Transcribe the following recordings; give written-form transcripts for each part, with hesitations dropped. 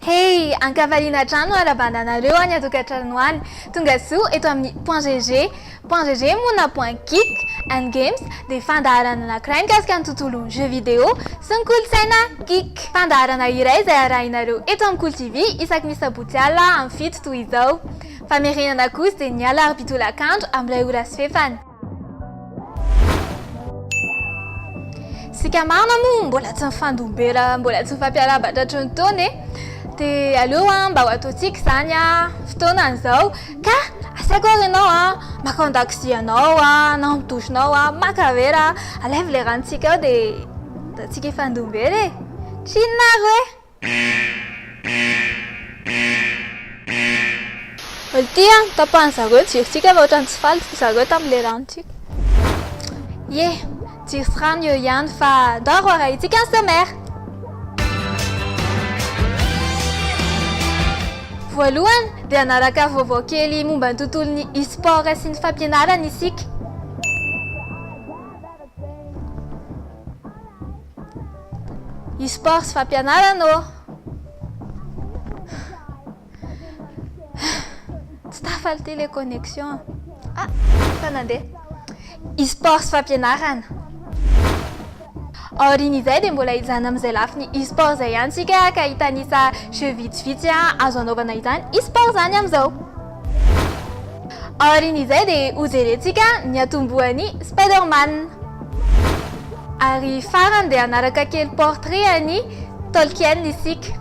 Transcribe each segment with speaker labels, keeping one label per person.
Speaker 1: Hey, ankavalina trano arabandanareo any atokantrano any. Tonga soa eto amin'ny .gg mona .kik and games dia fandaharana anankiray mikasika ny tontolon'ny jeux vidéo sy ny kolontsaina geek. Fandaharana iray izay arahinareo eto amin'ny Cool TV isaky ny sabotsy alina amin'ny fito toy izao. Famerenana kosa dia ny ala arbitolakandro amin'ilay ora sy fefany. Sika marina moa mbola tsy mifandombera, mbola tsy mifampiarabatra hatrony taona dia aleo mba ho ataontsika izany fotoanan'izao ka asaiko ary ianao maka an-dakozia anao na midosonao maka vera alaivo ilay ranontsika ao dia ataontsika hifandombera e. Tsinonaro e? Olo ty tapahany zareo jirontsika fa ohatrany tsy faly zareo tamin'ilay ranontsika. Ye, jiro sy rano eo ihany fa ndao raha itsika ny sommaire. Voalohany dia anaraka vaovao kely momba ny tontolon'ny e-sport sy ny fampianarana isika. E-sport sy fampianarana tsy tafaly ty le connexion. Fa nandeha. E-sport sy fampianarana. Aorian'izay dia mbola hizana amin'izay lafiny e-sport izay ihany tsika ka hitanisa jeux vitsivitsy azo anaovana izany e-sport izany amin'izao. Aorian'izay dia hojerentsika ny atombohan'ny Spider-Man. Ary farany dia anaraka kely portrait an'i Tolkien isika.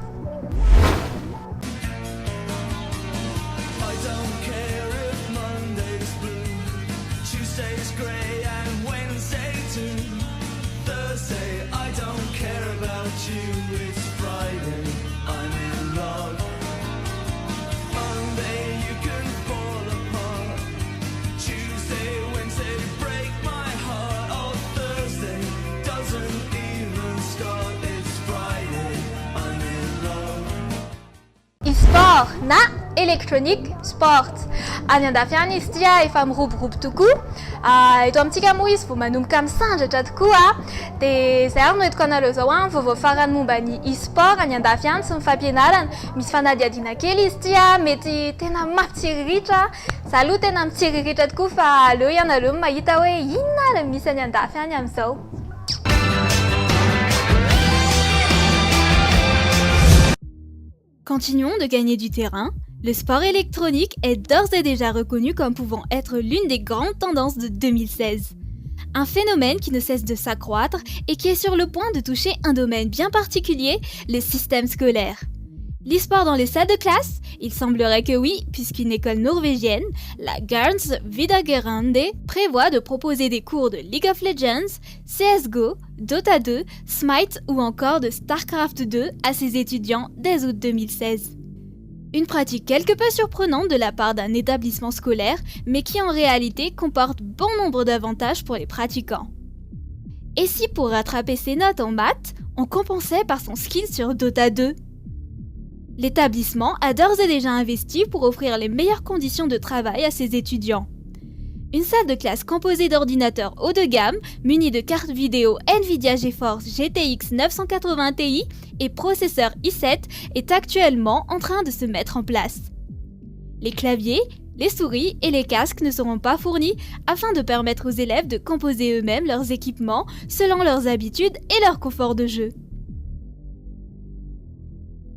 Speaker 1: E-sport na electronic sport. Any an-dafiana izy ity efa miroborobo tokoa. Eto amintsika moa izy vao manomboka misandratra tokoa dia izay ary no entiko anareo zao vaovao farany momba ny e-sport any an-dafiana sy ny fampianarana. Misy fanadihadiana kely izy ity mety tena mampitsiriritra. Za aloha tena mitsiriritra tokoa fa aleo ianareo mahita hoe inona ary misy any an-dafy any amin'izao.
Speaker 2: Continuons de gagner du terrain, le sport électronique est d'ores et déjà reconnu comme pouvant être l'une des grandes tendances de 2016. Un phénomène qui ne cesse de s'accroître et qui est sur le point de toucher un domaine bien particulier, le système scolaire. L'e-sport dans les salles de classe? Il semblerait que oui, puisqu'une école norvégienne, la Garns Videregående, prévoit de proposer des cours de League of Legends, CSGO, Dota 2, Smite ou encore de StarCraft 2 à ses étudiants dès août 2016. Une pratique quelque peu surprenante de la part d'un établissement scolaire, mais qui en réalité comporte bon nombre d'avantages pour les pratiquants. Et si pour rattraper ses notes en maths, on compensait par son skill sur Dota 2? L'établissement a d'ores et déjà investi pour offrir les meilleures conditions de travail à ses étudiants. Une salle de classe composée d'ordinateurs haut de gamme, munis de cartes vidéo Nvidia GeForce GTX 980 Ti et processeur i7 est actuellement en train de se mettre en place. Les claviers, les souris et les casques ne seront pas fournis afin de permettre aux élèves de composer eux-mêmes leurs équipements selon leurs habitudes et leur confort de jeu.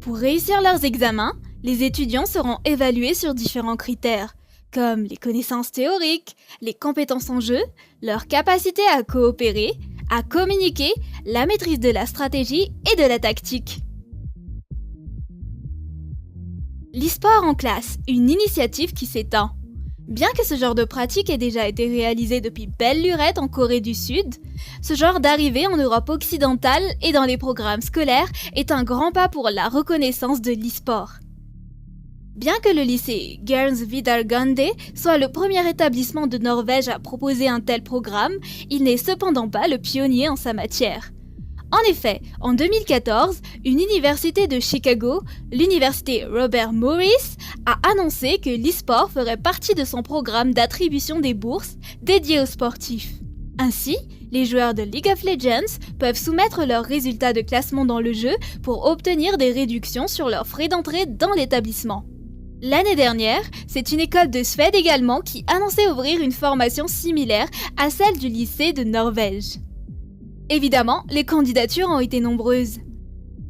Speaker 2: Pour réussir leurs examens, les étudiants seront évalués sur différents critères, comme les connaissances théoriques, les compétences en jeu, leur capacité à coopérer, à communiquer, la maîtrise de la stratégie et de la tactique. L'e-sport en classe, une initiative qui s'étend. Bien que ce genre de pratique ait déjà été réalisé depuis belle lurette en Corée du Sud, ce genre d'arrivée en Europe occidentale et dans les programmes scolaires est un grand pas pour la reconnaissance de l'e-sport. Bien que le lycée Garns Videregående soit le premier établissement de Norvège à proposer un tel programme, il n'est cependant pas le pionnier en sa matière. En effet, en 2014, une université de Chicago, l'université Robert Morris, a annoncé que l'e-sport ferait partie de son programme d'attribution des bourses dédiées aux sportifs. Ainsi, Les joueurs de League of Legends peuvent soumettre leurs résultats de classement dans le jeu pour obtenir des réductions sur leurs frais d'entrée dans l'établissement. L'année dernière, c'est une école de Suède également qui annonçait ouvrir une formation similaire à celle du lycée de Norvège. Évidemment, les candidatures ont été nombreuses.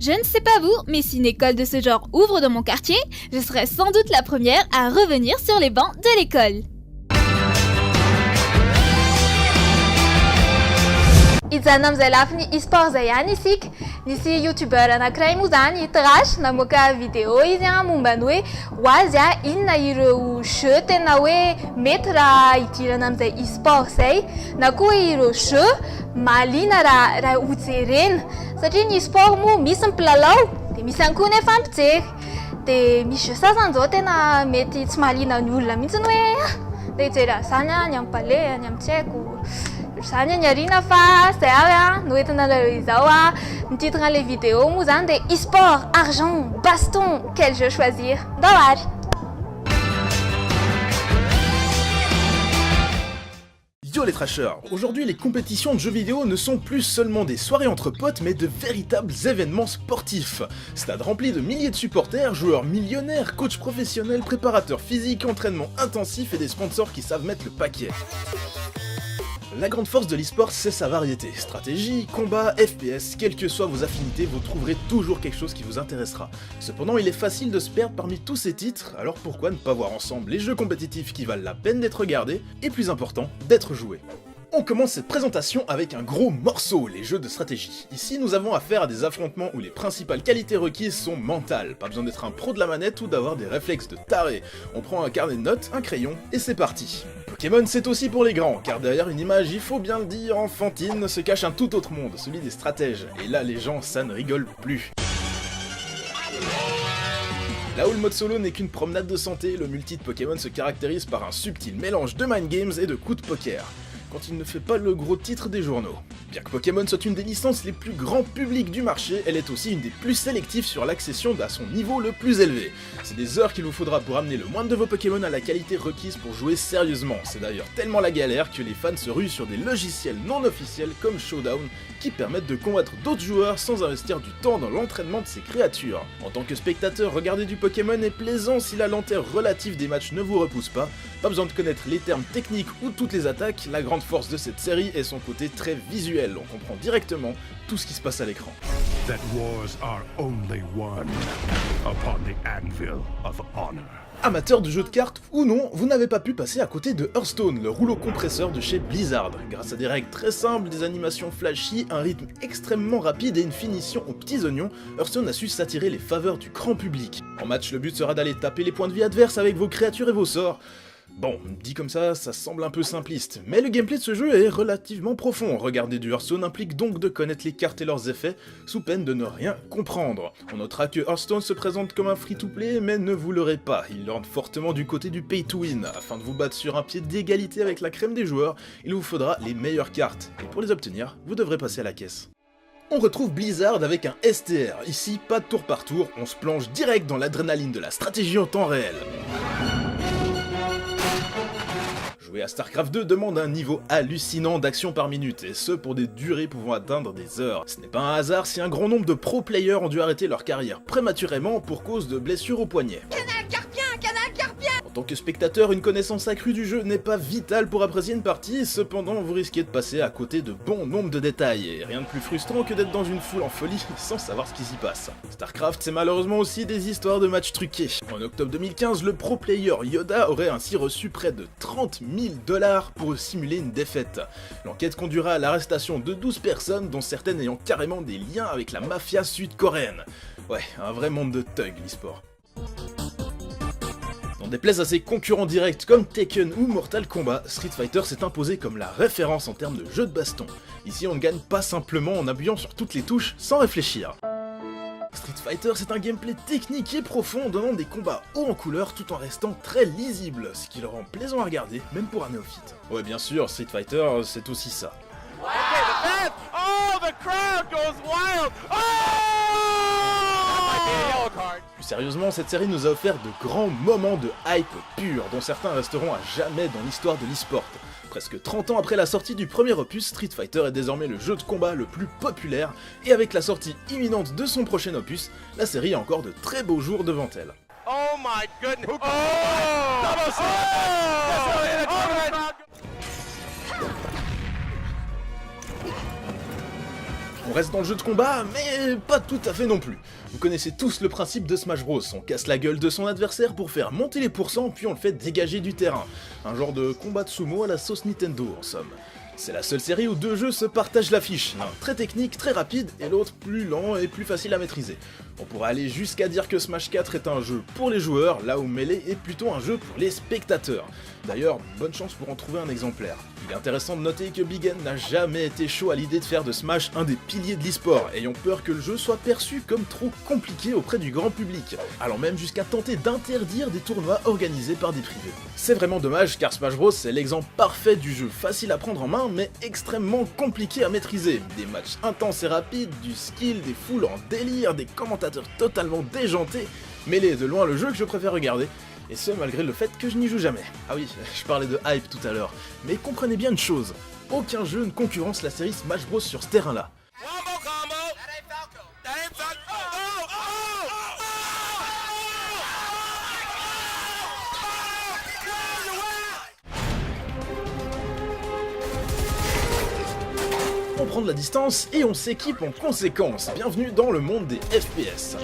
Speaker 2: Je ne sais pas vous, mais si une école de ce genre ouvre dans mon quartier, je serai sans doute la première à revenir sur les bancs de l'école.
Speaker 1: Hijanona amin'izay lafiny e-sport zay ihany isika, nisy youtubeur anankiray moa zany Trash namoaka vidéo izy momba ny hoe hoazy inona ireo jeu tena hoe mety raha idirana amin'izay e-sport zay na koa ireo jeu mahaliana raha hojerena satria ny e-sport moa misy mipilalao dia misy ihany koa nefa mpijery dia misy jeu sasany zao tena mety tsy mahaliana ny olona mihitsy ny hoe dia hijery zany ny amin'ny palais ny amin'ny tsy haiko zany niarina fa zay ary no entinareo izao ny titre an'ilay vidéo moa zany dia e-sport, argent, baston, quel jeu choisir? Ndao ary!
Speaker 3: Yo les trashers! Aujourd'hui les compétitions de jeux vidéo ne sont plus seulement des soirées entre potes mais de véritables événements sportifs. Stade rempli de milliers de supporters, joueurs millionnaires, coachs professionnels, préparateurs physiques, entraînements intensifs et des sponsors qui savent mettre le paquet. La grande force de l'e-sport, c'est sa variété. Stratégie, combat, FPS, quelles que soient vos affinités, vous trouverez toujours quelque chose qui vous intéressera. Cependant, il est facile de se perdre parmi tous ces titres, alors pourquoi ne pas voir ensemble les jeux compétitifs qui valent la peine d'être regardés, et plus important, d'être joués. On commence cette présentation avec un gros morceau, les jeux de stratégie. Ici, nous avons affaire à des affrontements où les principales qualités requises sont mentales. Pas besoin d'être un pro de la manette ou d'avoir des réflexes de taré. On prend un carnet de notes, un crayon, et c'est parti. Pokémon, c'est aussi pour les grands, car derrière une image, il faut bien le dire, enfantine, se cache un tout autre monde, celui des stratèges. Et là, les gens, ça ne rigole plus. Là où le mode solo n'est qu'une promenade de santé, le multi de Pokémon se caractérise par un subtil mélange de mind games et de coups de poker. Quand il ne fait pas le gros titre des journaux. Bien que Pokémon soit une des licences les plus grand public du marché, elle est aussi une des plus sélectives sur l'accession à son niveau le plus élevé. C'est des heures qu'il vous faudra pour amener le moindre de vos Pokémon à la qualité requise pour jouer sérieusement. C'est d'ailleurs tellement la galère que les fans se ruent sur des logiciels non officiels comme Showdown qui permettent de combattre d'autres joueurs sans investir du temps dans l'entraînement de ces créatures. En tant que spectateur, regarder du Pokémon est plaisant si la lenteur relative des matchs ne vous repousse pas. Pas besoin de connaître les termes techniques ou toutes les attaques, la grande force de cette série est son côté très visuel, on comprend directement tout ce qui se passe à l'écran.
Speaker 4: That wars are only won upon the anvil of honor.
Speaker 3: Amateur de jeux de cartes ou non, vous n'avez pas pu passer à côté de Hearthstone, le rouleau compresseur de chez Blizzard. Grâce à des règles très simples, des animations flashy, un rythme extrêmement rapide et une finition aux petits oignons, Hearthstone a su s'attirer les faveurs du grand public. En match, le but sera d'aller taper les points de vie adverses avec vos créatures et vos sorts. Bon, dit comme ça semble un peu simpliste, mais le gameplay de ce jeu est relativement profond. Regarder du Hearthstone implique donc de connaître les cartes et leurs effets, sous peine de ne rien comprendre. On notera que Hearthstone se présente comme un free-to-play, mais ne vous leurrez pas, il lorne fortement du côté du pay-to-win. Afin de vous battre sur un pied d'égalité avec la crème des joueurs, il vous faudra les meilleures cartes, et pour les obtenir, vous devrez passer à la caisse. On retrouve Blizzard avec un STR, ici pas de tour par tour, on se plonge direct dans l'adrénaline de la stratégie en temps réel. Jouer à StarCraft 2 demande un niveau hallucinant d'action par minute, et ce pour des durées pouvant atteindre des heures. Ce n'est pas un hasard si un grand nombre de pro-players ont dû arrêter leur carrière prématurément pour cause de blessures au poignet.
Speaker 5: Canal carpien, canal carpien.
Speaker 3: En tant que spectateur, une connaissance accrue du jeu n'est pas vitale pour apprécier une partie, cependant vous risquez de passer à côté de bon nombre de détails, et rien de plus frustrant que d'être dans une foule en folie sans savoir ce qui s'y passe. StarCraft, c'est malheureusement aussi des histoires de matchs truqués. En octobre 2015, le pro-player Yoda aurait ainsi reçu près de 30 000 $ pour simuler une défaite. L'enquête conduira à l'arrestation de 12 personnes, dont certaines ayant carrément des liens avec la mafia sud-coréenne. Ouais, un vrai monde de thugs, l'e-sport. N'en déplaise à ses concurrents directs comme Tekken ou Mortal Kombat, Street Fighter s'est imposé comme la référence en termes de jeu de baston. Ici on ne gagne pas simplement en appuyant sur toutes les touches sans réfléchir. Street Fighter, c'est un gameplay technique et profond, donnant des combats hauts en couleur tout en restant très lisible, ce qui le rend plaisant à regarder, même pour un néophyte. Ouais, bien sûr, Street Fighter, c'est aussi ça.
Speaker 5: Wow. Okay, oh, the crowd goes wild. Oh! That might be a yellow card.
Speaker 3: Plus sérieusement, cette série nous a offert de grands moments de hype pure, dont certains resteront à jamais dans l'histoire de l'e-sport. Presque 30 ans après la sortie du premier opus, Street Fighter est désormais le jeu de combat le plus populaire, et avec la sortie imminente de son prochain opus, la série a encore de très beaux jours devant elle.
Speaker 5: Oh my goodness! Oh! Double slam!
Speaker 3: On reste dans le jeu de combat, mais pas tout à fait non plus. Vous connaissez tous le principe de Smash Bros, on casse la gueule de son adversaire pour faire monter les pourcents, puis on le fait dégager du terrain. Un genre de combat de sumo à la sauce Nintendo en somme. C'est la seule série où deux jeux se partagent l'affiche, l'un très technique, très rapide, et l'autre plus lent et plus facile à maîtriser. On pourrait aller jusqu'à dire que Smash 4 est un jeu pour les joueurs, là où Melee est plutôt un jeu pour les spectateurs. D'ailleurs, bonne chance pour en trouver un exemplaire. Il est intéressant de noter que Big N n'a jamais été chaud à l'idée de faire de Smash un des piliers de l'e-sport, ayant peur que le jeu soit perçu comme trop compliqué auprès du grand public, allant même jusqu'à tenter d'interdire des tournois organisés par des privés. C'est vraiment dommage car Smash Bros c'est l'exemple parfait du jeu facile à prendre en main mais extrêmement compliqué à maîtriser. Des matchs intenses et rapides, du skill, des foules en délire, des commentateurs totalement déjantés, Melee est de loin le jeu que je préfère regarder. Et ce malgré le fait que je n'y joue jamais. Ah oui, je parlais de hype tout à l'heure. Mais comprenez bien une chose, aucun jeu ne concurrence la série Smash Bros sur ce terrain-là. On prend de la distance et on s'équipe en conséquence. Bienvenue dans le monde des FPS.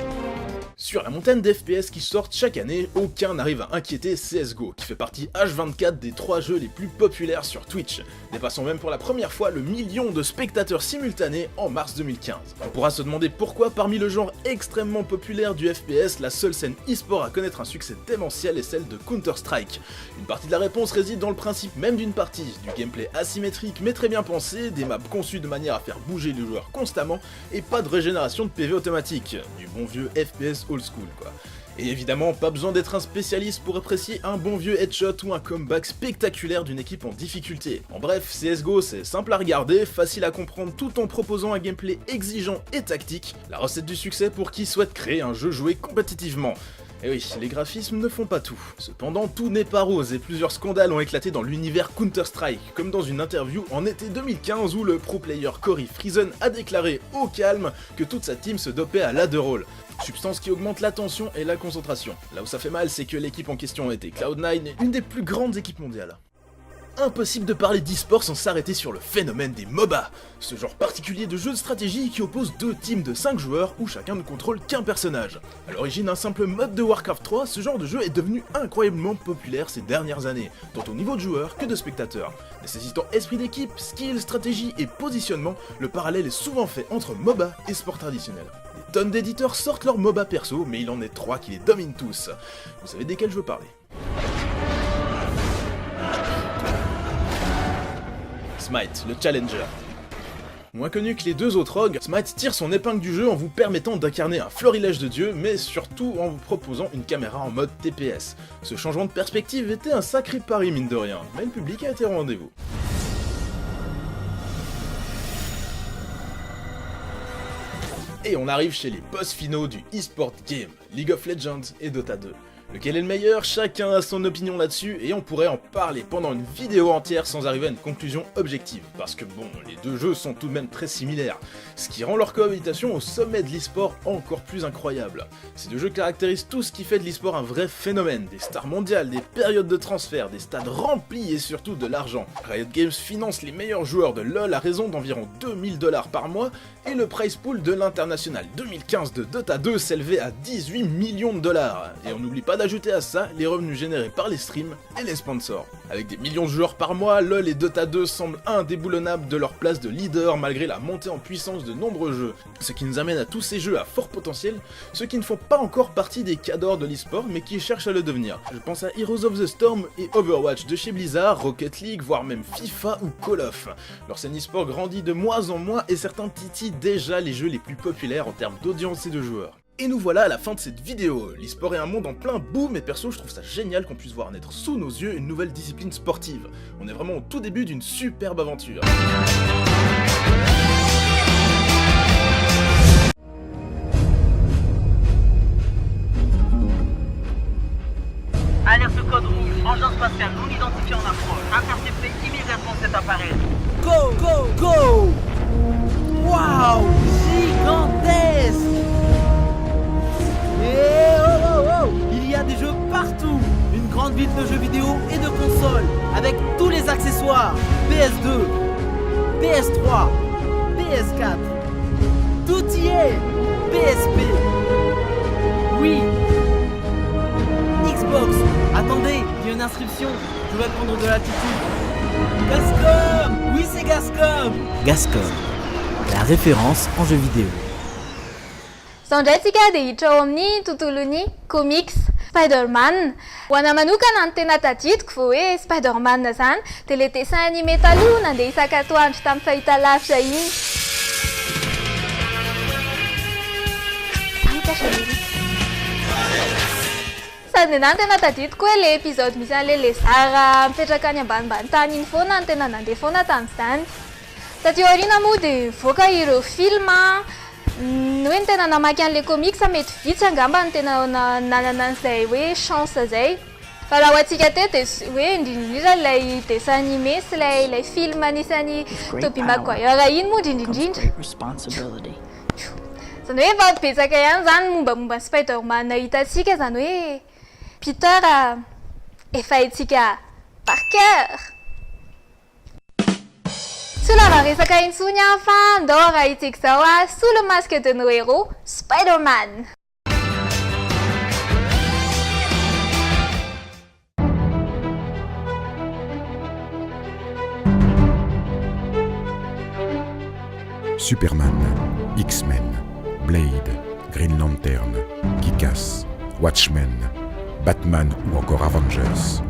Speaker 3: Sur la montagne des FPS qui sortent chaque année, aucun n'arrive à inquiéter CSGO, qui fait partie H24 des 3 jeux les plus populaires sur Twitch, dépassant même pour la première fois le million de spectateurs simultanés en mars 2015. On pourra se demander pourquoi parmi le genre extrêmement populaire du FPS, la seule scène e-sport à connaître un succès démentiel est celle de Counter-Strike. Une partie de la réponse réside dans le principe même d'une partie, du gameplay asymétrique mais très bien pensé, des maps conçues de manière à faire bouger les joueurs constamment, et pas de régénération de PV automatique, du bon vieux FPS old school quoi. Et évidemment, pas besoin d'être un spécialiste pour apprécier un bon vieux headshot ou un comeback spectaculaire d'une équipe en difficulté. En bref, CSGO c'est simple à regarder, facile à comprendre tout en proposant un gameplay exigeant et tactique, la recette du succès pour qui souhaite créer un jeu joué compétitivement. Et oui, les graphismes ne font pas tout. Cependant, tout n'est pas rose et plusieurs scandales ont éclaté dans l'univers Counter-Strike, comme dans une interview en été 2015 où le pro player Corey Friesen a déclaré au calme que toute sa team se dopait à l'Adderall, substance qui augmente l'attention et la concentration. Là où ça fait mal, c'est que l'équipe en question était Cloud9, une des plus grandes équipes mondiales. Impossible de parler d'e-sport sans s'arrêter sur le phénomène des MOBA, ce genre particulier de jeu de stratégie qui oppose deux teams de 5 joueurs où chacun ne contrôle qu'un personnage. À l'origine un simple mode de Warcraft 3, ce genre de jeu est devenu incroyablement populaire ces dernières années, tant au niveau de joueurs que de spectateurs. Nécessitant esprit d'équipe, skill, stratégie et positionnement, le parallèle est souvent fait entre MOBA et sport traditionnel. Des tonnes d'éditeurs sortent leur MOBA perso, mais il en est 3 qui les dominent tous. Vous savez desquels je veux parler. Smite, le Challenger. Moins connu que les deux autres rogues, Smite tire son épingle du jeu en vous permettant d'incarner un florilège de dieu, mais surtout en vous proposant une caméra en mode TPS. Ce changement de perspective était un sacré pari mine de rien, mais le public a été au rendez-vous. Et on arrive chez les boss finaux du e-sport game, League of Legends et Dota 2. Lequel est le meilleur? Chacun a son opinion là-dessus et on pourrait en parler pendant une vidéo entière sans arriver à une conclusion objective. Parce que bon, les deux jeux sont tout de même très similaires, ce qui rend leur cohabitation au sommet de l'e-sport encore plus incroyable. Ces deux jeux caractérisent tout ce qui fait de l'e-sport un vrai phénomène, des stars mondiales, des périodes de transfert, des stades remplis et surtout de l'argent. Riot Games finance les meilleurs joueurs de LoL à raison d'environ 2000 $ par mois et le prize pool de l'international 2015 de Dota 2 s'élevait à 18 millions $. Et on n'oublie pas d'ajouter à ça les revenus générés par les streams et les sponsors. Avec des millions de joueurs par mois, LoL et Dota 2 semblent indéboulonnables de leur place de leader malgré la montée en puissance de nombreux jeux. Ce qui nous amène à tous ces jeux à fort potentiel, ceux qui ne font pas encore partie des cadors de l'e-sport mais qui cherchent à le devenir. Je pense à Heroes of the Storm et Overwatch de chez Blizzard, Rocket League, voire même FIFA ou Call of. Leur scène e-sport grandit de mois en mois et certains titillent déjà les jeux les plus populaires en termes d'audience et de joueurs. Et nous voilà à la fin de cette vidéo. L'e-sport est un monde en plein boom et perso je trouve ça génial qu'on puisse voir naître sous nos yeux une nouvelle discipline sportive. On est vraiment au tout début d'une superbe aventure.
Speaker 6: Alerte code rouge, engin spatial non identifié en approche. Intercepté immédiatement. préparer.
Speaker 7: Go, go, go! Waouh! Gigantesque! Et oh, oh, oh! Il y a des jeux partout! Une grande ville de jeux vidéo et de consoles, avec tous les accessoires! PS2, PS3, PS4, tout y est! PSP, oui! Xbox, attendez, il y a une inscription, je vais prendre de l'altitude. Gascom! Oui, c'est Gascom! Gascom, la référence en jeux vidéo.
Speaker 1: Sandraitsika dia hiditra ao amin'ny tontolon'ny comics Spider-Man. Ho ana manokana ny tena tadidiko vao hoe Spider-Man zany dia le dessin animé taloha nandeha isakatoandro tamin'ny fahitalavitra iny. Sady nena tena tadidiko hoe le épisode misy an'le Lézard mipetraka any ambanimbany tany iny foana no tena nandeha foana tamin'izany. Taty aoriana moa dia voaka ireo film hoe ny tena namaky an'le comics mety vitsy angamba ny tena nanana an'izay hoe chance zay. Fa raha ho antsika te dia hoe indrindrindrindra ilay dessin animé sy ilay film anisan'ny Tobey Maguire iny moa indrindrindrindra. Zany hoe efa betsaka ihany zany mombamomba Spider-Man hitantsika zany hoe Peter efa haintsika par cœur. Sulava resaka intsony fa andao raha itsika zao sous le masque de nos héros, Spider-Man.
Speaker 8: Superman, X-Men, Blade, Green Lantern, Kick-Ass, Watchmen, Batman ou encore Avengers.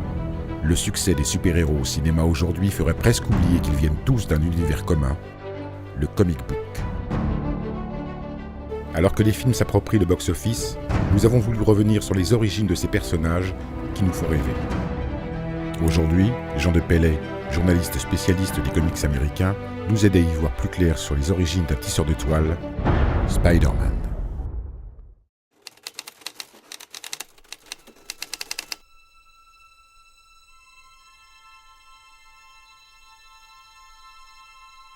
Speaker 8: Le succès des super-héros au cinéma aujourd'hui ferait presque oublier qu'ils viennent tous d'un univers commun, le comic book. Alors que les films s'approprient le box-office, nous avons voulu revenir sur les origines de ces personnages qui nous font rêver. Aujourd'hui, Jean de Pellet, journaliste spécialiste des comics américains, nous aide à y voir plus clair sur les origines d'un tisseur de toile, Spider-Man.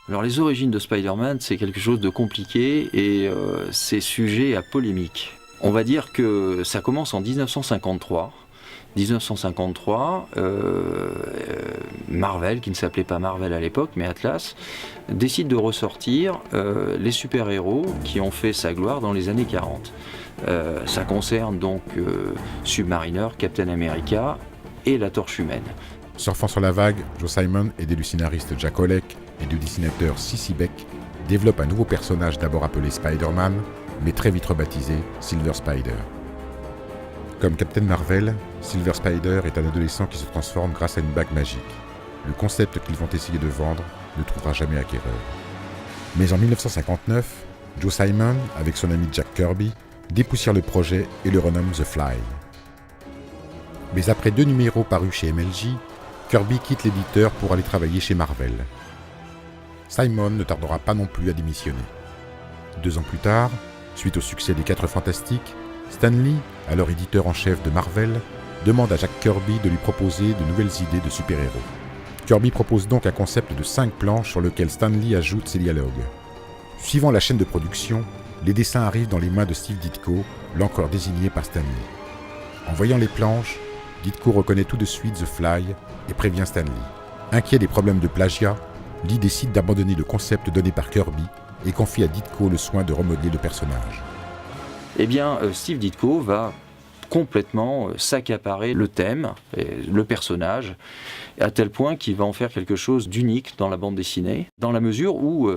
Speaker 9: Alors les origines de Spider-Man, c'est quelque chose de compliqué et c'est sujet à polémique. On va dire que ça commence en 1953. 1953, Marvel, qui ne s'appelait pas Marvel à l'époque, mais Atlas, décide de ressortir les super-héros qui ont fait sa gloire dans les années 40. Ça concerne donc Submariner, Captain America et la Torche Humaine.
Speaker 8: Surfant sur la vague, Joe Simon, aidé du scénariste Jack Holek et du dessinateur C.C. Beck, développe un nouveau personnage d'abord appelé Spider-Man, mais très vite rebaptisé Silver Spider. Comme Captain Marvel, Silver Spider est un adolescent qui se transforme grâce à une bague magique. Le concept qu'ils vont essayer de vendre ne trouvera jamais acquéreur. Mais en 1959, Joe Simon, avec son ami Jack Kirby, dépoussière le projet et le renomme The Fly. Mais après 2 numéros parus chez MLJ, Kirby quitte l'éditeur pour aller travailler chez Marvel. Simon ne tardera pas non plus à démissionner. 2 ans plus tard, suite au succès des 4 Fantastiques, Stan Lee, alors éditeur en chef de Marvel, demande à Jack Kirby de lui proposer de nouvelles idées de super-héros. Kirby propose donc un concept de 5 planches sur lequel Stan Lee ajoute ses dialogues. Suivant la chaîne de production, les dessins arrivent dans les mains de Steve Ditko, l'encreur désigné par Stan Lee. En voyant les planches, Ditko reconnaît tout de suite The Fly et prévient Stan Lee. Inquiet des problèmes de plagiat, Lee décide d'abandonner le concept donné par Kirby et confie à Ditko le soin de remodeler le personnage.
Speaker 9: Eh bien, Steve Ditko va complètement s'accaparer le thème, le personnage, à tel point qu'il va en faire quelque chose d'unique dans la bande dessinée, dans la mesure où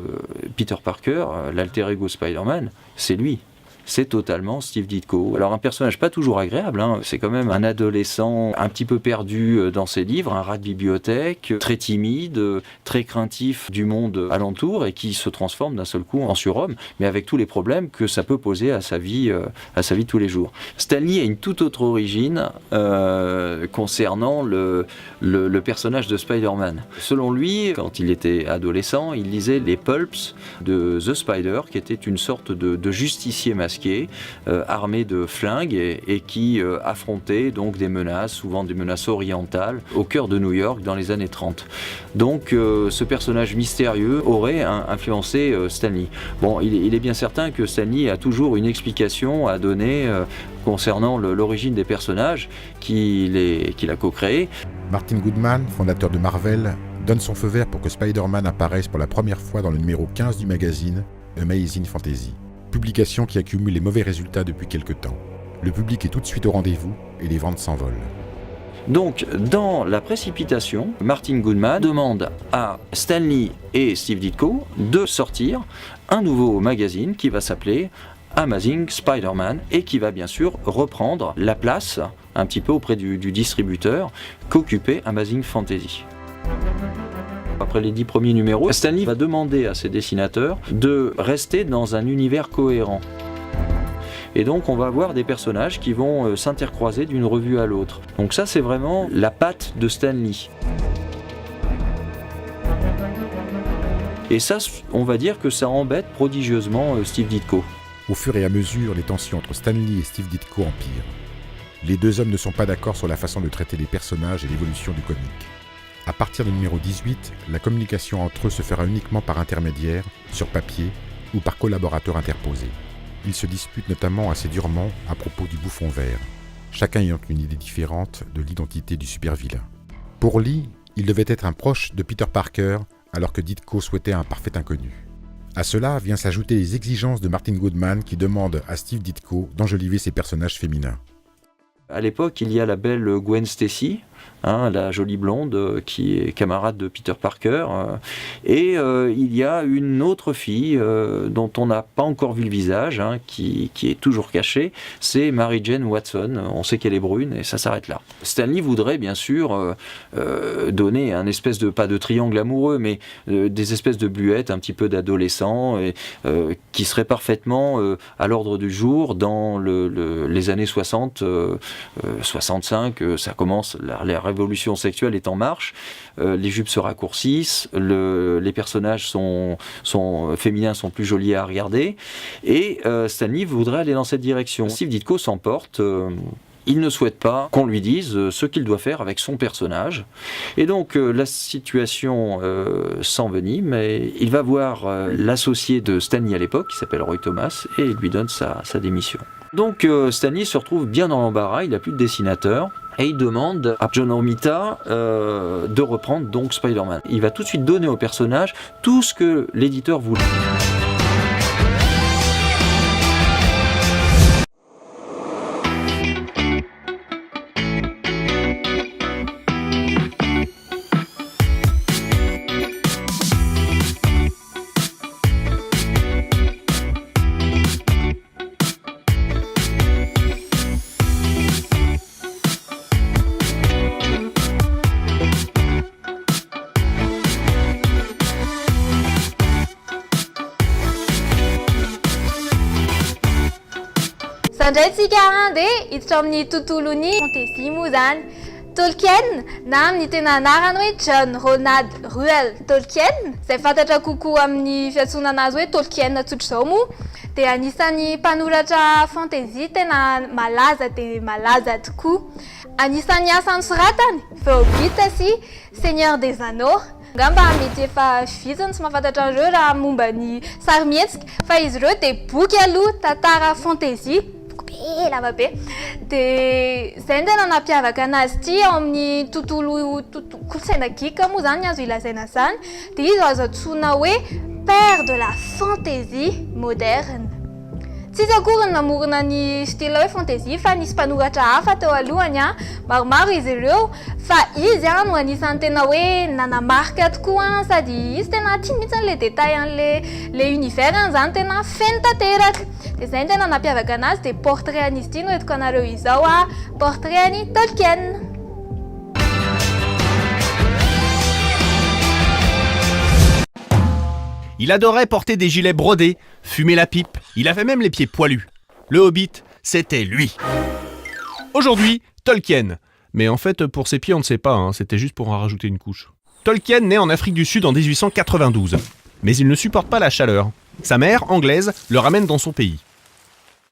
Speaker 9: Peter Parker, l'alter ego Spider-Man, c'est lui. C'est totalement Steve Ditko. Alors un personnage pas toujours agréable, c'est quand même un adolescent un petit peu perdu dans ses livres, un rat de bibliothèque, très timide, très craintif du monde alentour et qui se transforme d'un seul coup en surhomme, mais avec tous les problèmes que ça peut poser à sa vie de tous les jours. Stan Lee a une toute autre origine concernant le personnage de Spider-Man. Selon lui, quand il était adolescent, il lisait les pulps de The Spider, qui était une sorte de justicier masqué embusqués, armés de flingues et qui affrontaient donc des menaces, souvent des menaces orientales, au cœur de New York dans les années 30. Donc ce personnage mystérieux aurait influencé Stan Lee. Bon, il est bien certain que Stan Lee a toujours une explication à donner concernant l'origine des personnages qu'il a co-créés.
Speaker 8: Martin Goodman, fondateur de Marvel, donne son feu vert pour que Spider-Man apparaisse pour la première fois dans le numéro 15 du magazine Amazing Fantasy, publication qui accumule les mauvais résultats depuis quelque temps. Le public est tout de suite au rendez-vous et les ventes s'envolent.
Speaker 9: Donc, dans la précipitation, Martin Goodman demande à Stan Lee et Steve Ditko de sortir un nouveau magazine qui va s'appeler Amazing Spider-Man et qui va bien sûr reprendre la place un petit peu auprès du distributeur qu'occupait Amazing Fantasy. Après les 10 premiers numéros, Stan Lee va demander à ses dessinateurs de rester dans un univers cohérent. Et donc on va avoir des personnages qui vont s'intercroiser d'une revue à l'autre. Donc ça c'est vraiment la patte de Stan Lee. Et ça, on va dire que ça embête prodigieusement Steve Ditko.
Speaker 8: Au fur et à mesure, les tensions entre Stan Lee et Steve Ditko empirent. Les deux hommes ne sont pas d'accord sur la façon de traiter les personnages et l'évolution du comic. À partir du numéro 18, la communication entre eux se fera uniquement par intermédiaire, sur papier ou par collaborateurs interposés. Ils se disputent notamment assez durement à propos du bouffon vert, chacun ayant une idée différente de l'identité du super-vilain. Pour Lee, il devait être un proche de Peter Parker, alors que Ditko souhaitait un parfait inconnu. À cela vient s'ajouter les exigences de Martin Goodman qui demande à Steve Ditko d'enjoliver ses personnages féminins.
Speaker 9: À l'époque, il y a la belle Gwen Stacy, la jolie blonde qui est camarade de Peter Parker, et il y a une autre fille dont on n'a pas encore vu le visage, qui est toujours cachée, c'est Mary Jane Watson. On sait qu'elle est brune et ça s'arrête là. Stan Lee voudrait bien sûr donner un espèce de, pas de triangle amoureux, mais des espèces de bluettes un petit peu d'adolescents qui seraient parfaitement à l'ordre du jour dans les années 60, 65, ça commence, la révolution sexuelle est en marche, les jupes se raccourcissent, les personnages féminins sont plus jolis à regarder, et Stan Lee voudrait aller dans cette direction. Steve Ditko s'emporte. Il ne souhaite pas qu'on lui dise ce qu'il doit faire avec son personnage. Et donc la situation s'envenime, et il va voir l'associé de Stan Lee à l'époque, qui s'appelle Roy Thomas, et il lui donne sa démission. Donc Stan Lee se retrouve bien dans l'embarras, il n'a plus de dessinateur, et il demande à John Romita de reprendre donc Spider-Man. Il va tout de suite donner au personnage tout ce que l'éditeur voulait.
Speaker 1: Sandray tsika de hiditra amin'ny tontolon'ny fantasy moa zany. Tolkien na amin'ny tena anarany hoe John Ronald Reuel Tolkien, izay fantatra kokoa amin'ny fiantsonana azy hoe Tolkien tsotra izao moa, dia anisan'ny mpanoratra fantasy tena malaza dia malaza tokoa. Anisan'ny asany soratany The Hobbit sy Seigneur des Anneaux. Ngamba mety efa vitsiny tsy mahafantatra an'ireo raha momba ny sarimihetsika, fa izy ireo dia boky aloha tantara fantasy. Be lava be. Dia izay no tena nampiavaka anazy ity ao amin'ny tontolo kolontsaina geeka moa zany azo ilazaina zany, dia izy azo antsoina hoe père de la fantaisie moderne. Tsisy akory namorona ny style hoe fantaisie fa nisy mpanoratra hafa teo alohany maromaro izy ireo, fa izy no anisan'ny tena hoe nanamarika tokoa sady izy tena tia mihitsy le détail an'le univers zany tena feno tanteraka. Dia izay no tena nampiavaka anazy, dia portrait an'izy ity no entiko anareo izao portrait an'i Tolkien.
Speaker 6: Il adorait porter des gilets brodés, fumer la pipe, il avait même les pieds poilus. Le Hobbit, c'était lui. Aujourd'hui, Tolkien. Mais en fait, pour ses pieds, on ne sait pas, c'était juste pour en rajouter une couche. Tolkien naît en Afrique du Sud en 1892. Mais il ne supporte pas la chaleur. Sa mère, anglaise, le ramène dans son pays.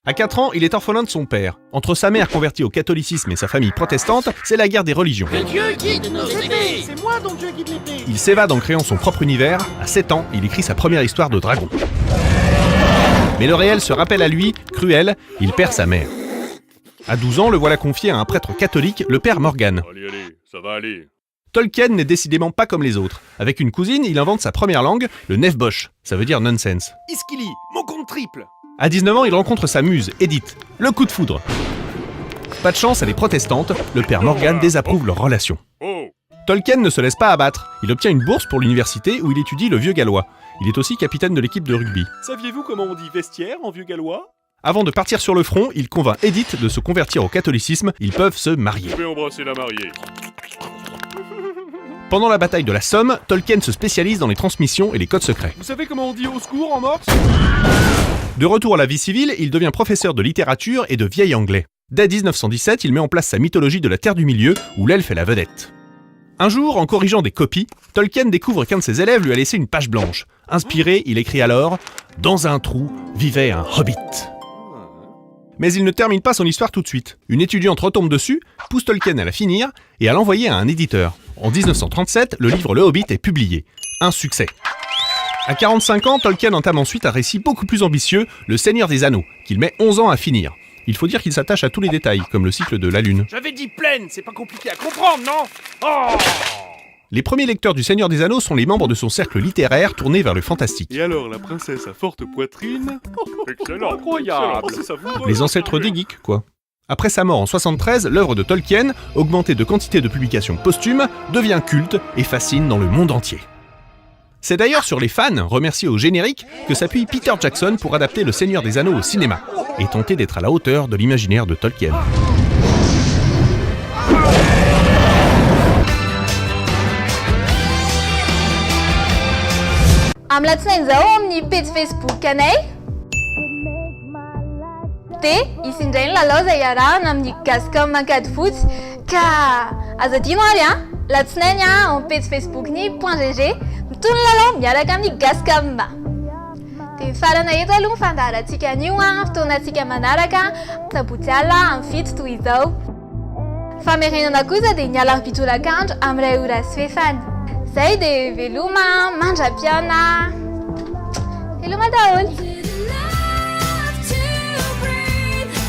Speaker 6: À 4 ans, il est orphelin de son père. Entre sa mère convertie au catholicisme et sa famille protestante, c'est la guerre des religions.
Speaker 7: C'est moi dont Dieu guide l'épée.
Speaker 6: Il s'évade en créant son propre univers. À 7 ans, il écrit sa première histoire de dragon. Mais le réel se rappelle à lui, cruel, il perd sa mère. À 12 ans, le voilà confié à un prêtre catholique, le père Morgan.
Speaker 4: Allez, ça va aller.
Speaker 6: Tolkien n'est décidément pas comme les autres. Avec une cousine, il invente sa première langue, le Nefbosh, ça veut dire nonsense.
Speaker 5: Iskili, mon compte triple.
Speaker 6: À 19 ans, il rencontre sa muse, Edith. Le coup de foudre. Pas de chance, elle est protestante, le père Morgan désapprouve leur relation.
Speaker 4: Oh,
Speaker 6: Tolkien ne se laisse pas abattre. Il obtient une bourse pour l'université où il étudie le vieux gallois. Il est aussi capitaine de l'équipe de rugby.
Speaker 5: Saviez-vous comment on dit vestiaire en vieux gallois?
Speaker 6: Avant de partir sur le front, il convainc Edith de se convertir au catholicisme. Ils peuvent se marier.
Speaker 4: je vais embrasser la mariée.
Speaker 6: Pendant la bataille de la Somme, Tolkien se spécialise dans les transmissions et les codes secrets.
Speaker 5: Vous savez comment on dit au secours en morse?
Speaker 6: De retour à la vie civile, il devient professeur de littérature et de vieil anglais. Dès 1917, il met en place sa mythologie de la Terre du Milieu, où l'elfe est la vedette. Un jour, en corrigeant des copies, Tolkien découvre qu'un de ses élèves lui a laissé une page blanche. Inspiré, il écrit alors « Dans un trou vivait un hobbit ». Mais il ne termine pas son histoire tout de suite. Une étudiante retombe dessus, pousse Tolkien à la finir et à l'envoyer à un éditeur. En 1937, le livre Le Hobbit est publié. Un succès. À 45 ans, Tolkien entame ensuite un récit beaucoup plus ambitieux, Le Seigneur des Anneaux, qu'il met 11 ans à finir. Il faut dire qu'il s'attache à tous les détails, comme le cycle de la Lune.
Speaker 5: J'avais dit pleine, c'est pas compliqué à comprendre, non? Oh!
Speaker 6: Les premiers lecteurs du Seigneur des Anneaux sont les membres de son cercle littéraire tourné vers le fantastique.
Speaker 4: Et alors, la princesse à forte poitrine? Excellent,
Speaker 5: Incroyable.
Speaker 4: excellent, c'est savoureux.
Speaker 6: Les ancêtres des geeks, quoi. Après sa mort en 73, l'œuvre de Tolkien, augmentée de quantité de publications posthumes, devient culte et fascine dans le monde entier. C'est d'ailleurs sur les fans, remerciés au générique, que s'appuie Peter Jackson pour adapter Le Seigneur des Anneaux au cinéma, et tenter d'être à la hauteur de l'imaginaire de Tolkien.
Speaker 1: Am latsinainy zao amin'ny page Facebook anay dia isy indray ny lalao izay iarahana amin'ny Gascom mankady fotsy ka azo adino ary a latsinainy a amin'ny page Facebook-ny .gg mitony lalao miaraka amin'ny Gascom dia farana eto aloha ny fandaharantsika an'io a fotoanantsika manaraka sabotsy alina amin'ny fito toy izao famerenana kosa dia niala mpitolakandro amin'ny ray ora sy fefany. Zay dia veloma mandra-piana veloma daholo.